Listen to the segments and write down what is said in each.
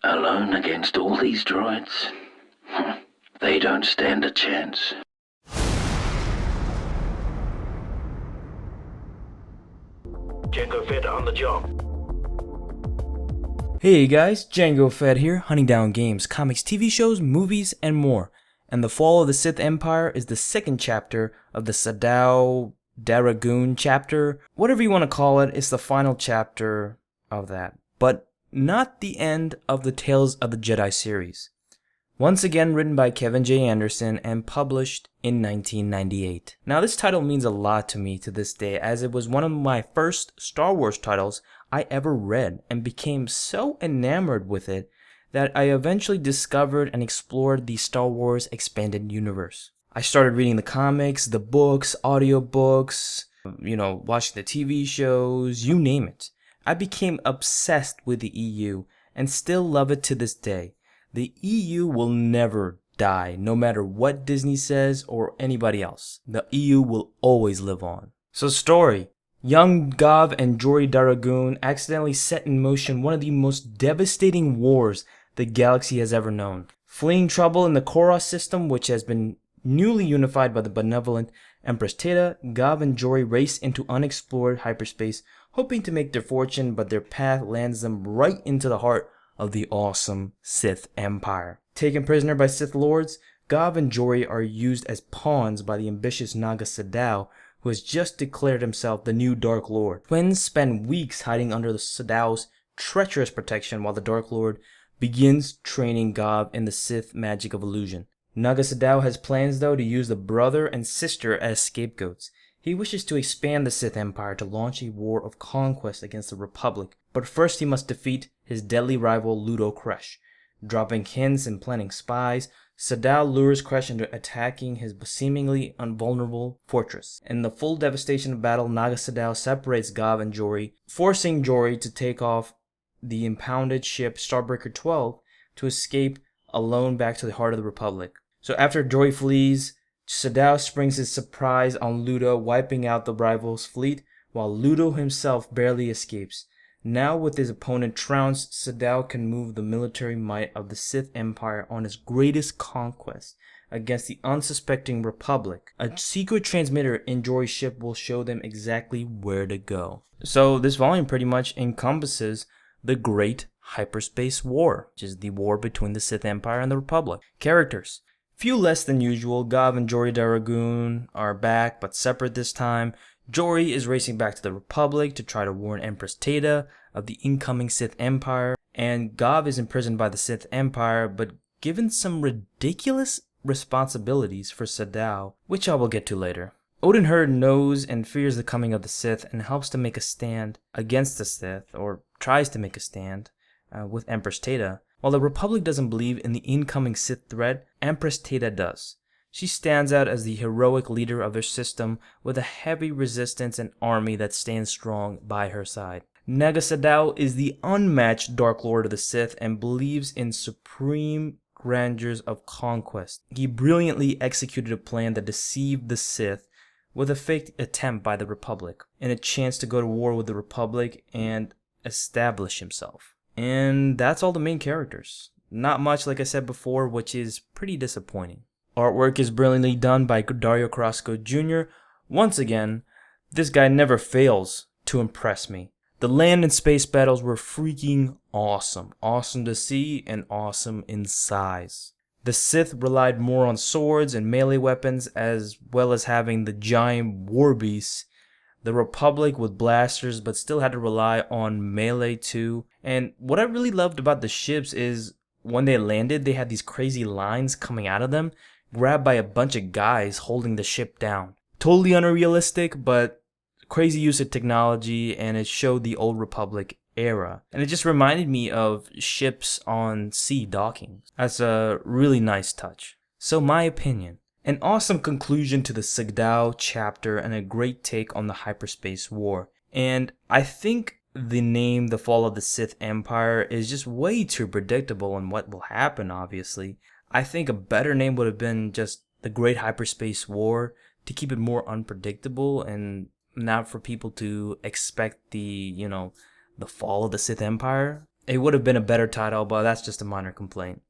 Alone against all these droids? They don't stand a chance. Jango Fett on the job. Hey guys, Jango Fett here, hunting down games, comics, TV shows, movies, and more. And the Fall of the Sith Empire is the second chapter of the Sadow Daragoon chapter. Whatever you want to call it, it's the final chapter of that. But not the end of the Tales of the Jedi series. Once again written by Kevin J. Anderson and published in 1998. Now this title means a lot to me to this day, as it was one of my first Star Wars titles I ever read and became so enamored with it that I eventually discovered and explored the Star Wars expanded universe. I started reading the comics, the books, audiobooks, watching the TV shows, you name it. I became obsessed with the EU and still love it to this day. The EU will never die, no matter what Disney says or anybody else. The EU will always live on. So story. Young Gov and Jory Daragoon accidentally set in motion one of the most devastating wars the galaxy has ever known. Fleeing trouble in the Koros system, which has been newly unified by the benevolent Empress Teta, Gov and Jory race into unexplored hyperspace, hoping to make their fortune, but their path lands them right into the heart of the awesome Sith Empire. Taken prisoner by Sith Lords, Gov and Jory are used as pawns by the ambitious Naga Sadow, who has just declared himself the new Dark Lord. Twins spend weeks hiding under the Sadow's treacherous protection while the Dark Lord begins training Gov in the Sith magic of illusion. Naga Sadow has plans though to use the brother and sister as scapegoats. He wishes to expand the Sith Empire to launch a war of conquest against the Republic, but first he must defeat his deadly rival Ludo Kresh. Dropping hints and planting spies, Sadow lures Kresh into attacking his seemingly invulnerable fortress. In the full devastation of battle, Naga Sadow separates Gov and Jory, forcing Jory to take off the impounded ship Starbreaker 12 to escape alone back to the heart of the Republic. So after Jory flees, Sadow springs his surprise on Ludo, wiping out the rival's fleet, while Ludo himself barely escapes. Now with his opponent trounced, Sadow can move the military might of the Sith Empire on its greatest conquest against the unsuspecting Republic. A secret transmitter in Jory's ship will show them exactly where to go. So this volume pretty much encompasses the Great Hyperspace War, which is the war between the Sith Empire and the Republic. Characters. Few less than usual. Gov and Jory Daragoon are back, but separate this time. Jory is racing back to the Republic to try to warn Empress Teta of the incoming Sith Empire, and Gov is imprisoned by the Sith Empire, but given some ridiculous responsibilities for Sadow, which I will get to later. Odin Hurd knows and fears the coming of the Sith and helps to make a stand against the Sith, or tries to make a stand with Empress Teta. While the Republic doesn't believe in the incoming Sith threat, Empress Teta does. She stands out as the heroic leader of their system with a heavy resistance and army that stands strong by her side. Naga Sadow is the unmatched Dark Lord of the Sith and believes in supreme grandeurs of conquest. He brilliantly executed a plan that deceived the Sith with a fake attempt by the Republic and a chance to go to war with the Republic and establish himself. And that's all the main characters. Not much, like I said before, which is pretty disappointing. Artwork is brilliantly done by Dario Carrasco Jr. Once again, this guy never fails to impress me. The land and space battles were freaking awesome. Awesome to see and awesome in size. The Sith relied more on swords and melee weapons as well as having the giant war beasts. The Republic with blasters but still had to rely on melee too. And what I really loved about the ships is when they landed, they had these crazy lines coming out of them, grabbed by a bunch of guys holding the ship down. Totally unrealistic, but crazy use of technology, and it showed the old Republic era. And it just reminded me of ships on sea docking. That's a really nice touch. So my opinion. An awesome conclusion to the Sadow chapter and a great take on the Hyperspace War. And I think the name The Fall of the Sith Empire is just way too predictable on what will happen, obviously. I think a better name would have been just The Great Hyperspace War to keep it more unpredictable and not for people to expect the fall of the Sith Empire. It would have been a better title, but that's just a minor complaint.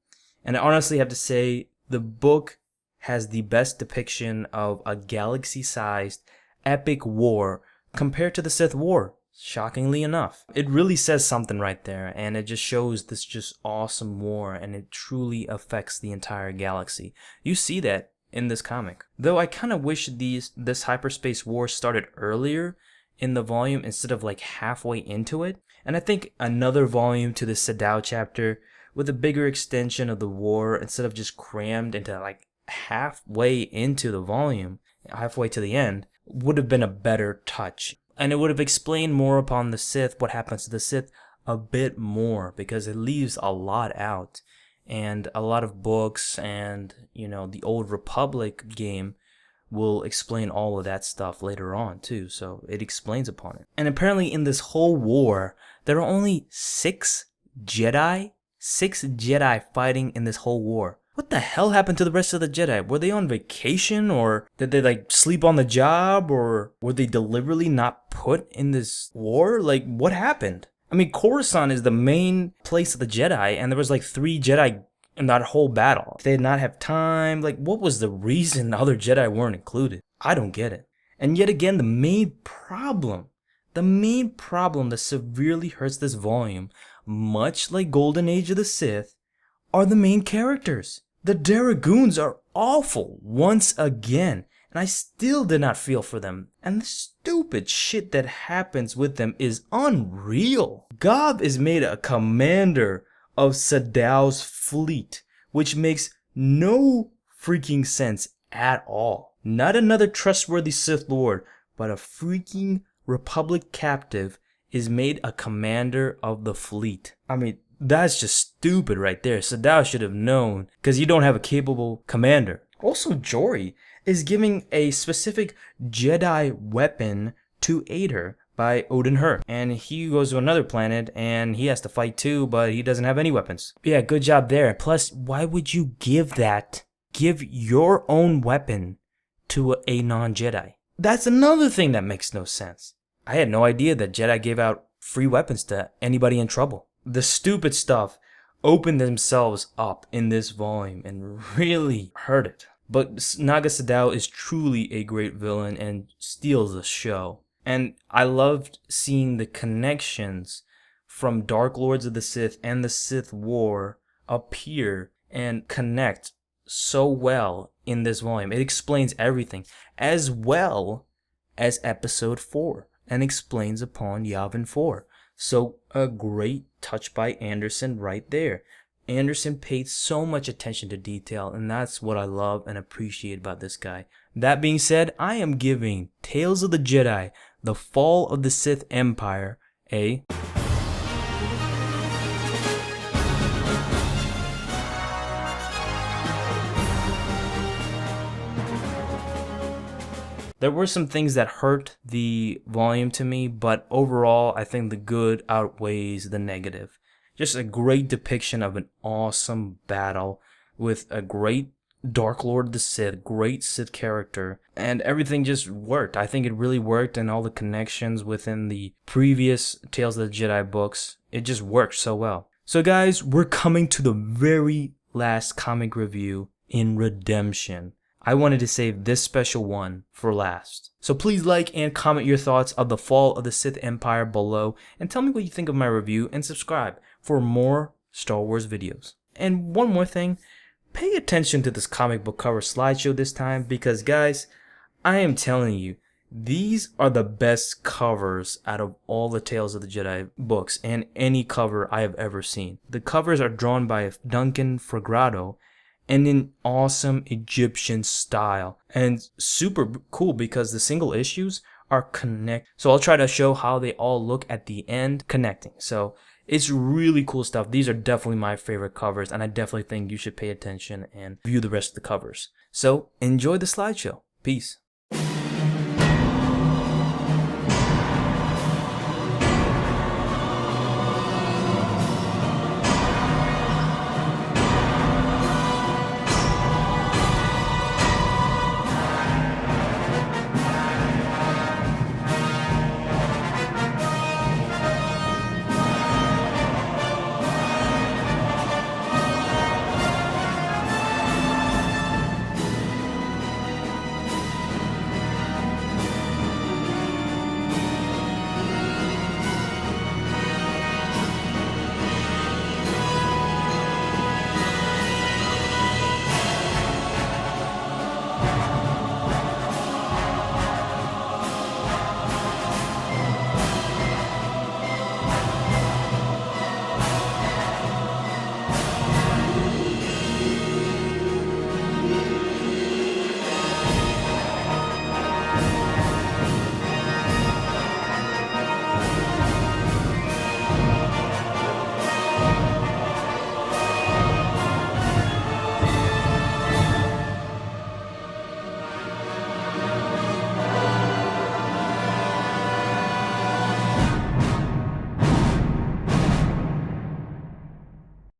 And I honestly have to say, the book has the best depiction of a galaxy-sized epic war compared to the Sith War, shockingly enough. It really says something right there, and it just shows this just awesome war, and it truly affects the entire galaxy. You see that in this comic. Though I kind of wish this hyperspace war started earlier in the volume instead of like halfway into it. And I think another volume to the Sadow chapter with a bigger extension of the war instead of just crammed into like halfway into the volume, halfway to the end, would have been a better touch. And it would have explained more upon the Sith, what happens to the Sith a bit more, because it leaves a lot out. And a lot of books and, you know, the Old Republic game will explain all of that stuff later on too, so it explains upon it. And apparently in this whole war, there are only 6 Jedi fighting in this whole war. What the hell happened to the rest of the Jedi? Were they on vacation, or did they like sleep on the job, or were they deliberately not put in this war? Like, what happened? I mean, Coruscant is the main place of the Jedi, and there was like 3 Jedi in that whole battle. They did not have time. Like, what was the reason the other Jedi weren't included? I don't get it. And yet again, the main problem that severely hurts this volume, much like Golden Age of the Sith, are the main characters. The Daragoons are awful once again, and I still did not feel for them. And the stupid shit that happens with them is unreal. Gob is made a commander of Sadow's fleet, which makes no freaking sense at all. Not another trustworthy Sith Lord, but a freaking Republic captive is made a commander of the fleet. I mean, that's just stupid right there. Sadow should have known, because you don't have a capable commander. Also, Jory is giving a specific Jedi weapon to aid her by Odin Her. And he goes to another planet and he has to fight too, but he doesn't have any weapons. Yeah, good job there. Plus, why would you give your own weapon to a non-Jedi? That's another thing that makes no sense. I had no idea that Jedi gave out free weapons to anybody in trouble. The stupid stuff opened themselves up in this volume and really hurt it. But Naga Sadow is truly a great villain and steals the show. And I loved seeing the connections from Dark Lords of the Sith and the Sith War appear and connect so well in this volume. It explains everything, as well as Episode 4, and explains upon Yavin 4. So a great touch by Anderson right there. Anderson paid so much attention to detail, and that's what I love and appreciate about this guy. That being said, I am giving Tales of the Jedi, The Fall of the Sith Empire, a There were some things that hurt the volume to me, but overall, I think the good outweighs the negative. Just a great depiction of an awesome battle with a great Dark Lord of the Sith, great Sith character, and everything just worked. I think it really worked, and all the connections within the previous Tales of the Jedi books, it just worked so well. So guys, we're coming to the very last comic review in Redemption. I wanted to save this special one for last. So please like and comment your thoughts of The Fall of the Sith Empire below, and tell me what you think of my review, and subscribe for more Star Wars videos. And one more thing, pay attention to this comic book cover slideshow this time, because guys, I am telling you, these are the best covers out of all the Tales of the Jedi books and any cover I have ever seen. The covers are drawn by Duncan Fegredo and in awesome Egyptian style, and super cool because the single issues are connected. So I'll try to show how they all look at the end connecting. So it's really cool stuff. These are definitely my favorite covers, and I definitely think you should pay attention and view the rest of the covers. So enjoy the slideshow. Peace.